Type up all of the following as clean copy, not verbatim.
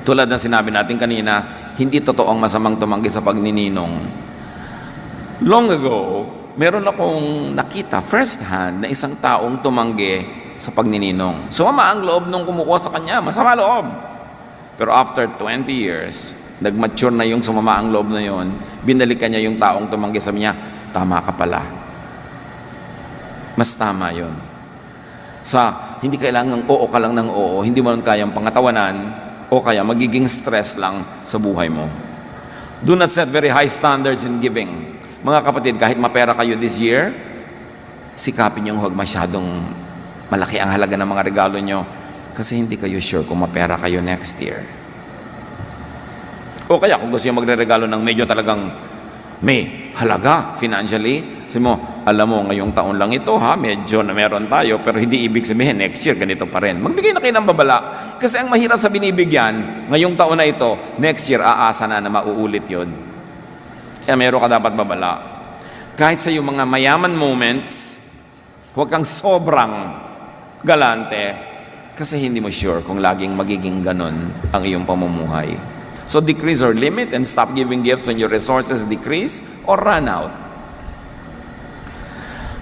Tulad ng sinabi natin kanina, hindi totoo ang masamang tumanggi sa pagnininong. Long ago, meron akong nakita first hand na isang taong tumanggi sa pagnininong. Sumama ang loob nung kumukuha sa kanya, masama loob. Pero after 20 years, nag-mature na yung sumama ang loob na yon, binalikan niya yung taong tumanggi, sabi niya, tama ka pala. Mas tama yon. Hindi kailangang oo ka lang ng oo, hindi mo lang kayang pangatawanan, o kaya magiging stress lang sa buhay mo. Do not set very high standards in giving. Mga kapatid, kahit mapera kayo this year, sikapin nyo huwag masyadong malaki ang halaga ng mga regalo nyo kasi hindi kayo sure kung mapera kayo next year. O kaya kung gusto nyo magre-regalo ng medyo talagang may halaga financially, sabi mo, alam mo, ngayong taon lang ito ha, medyo na meron tayo, pero hindi ibig sabihin next year ganito pa rin. Magbigay na kayo ng babala. Kasi ang mahirap sa binibigyan, ngayong taon na ito, next year, aasa na mauulit yun. Kaya meron ka dapat babala. Kahit sa iyong mga mayaman moments, huwag kang sobrang galante kasi hindi mo sure kung laging magiging ganon ang iyong pamumuhay. So decrease or limit and stop giving gifts when your resources decrease or run out.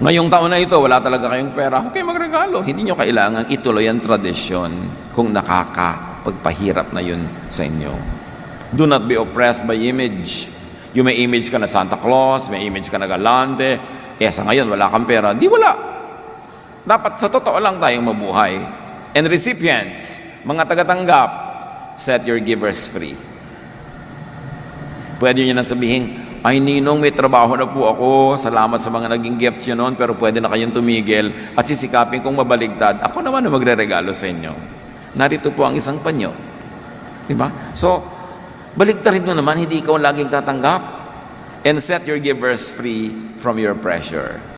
Ngayong taon na ito, wala talaga kayong pera, huwag kayong magregalo. Hindi nyo kailangan ituloy ang tradisyon kung nakakapagpahirap na yun sa inyo. Do not be oppressed by image. Yung may image ka na Santa Claus, may image ka na galante, sa ngayon wala kang pera. Di wala. Dapat sa totoo lang tayong mabuhay. And recipients, mga tagatanggap, set your givers free. Pwede nyo na sabihin, ay ninong, may trabaho na po ako, salamat sa mga naging gifts nyo noon, pero pwede na kayong tumigil at sisikapin kong mabaligtad. Ako naman na magre-regalo sa inyo. Narito po ang isang panyo. Diba? So, baligtarin mo naman, hindi ikaw laging tatanggap. And set your givers free from your pressure.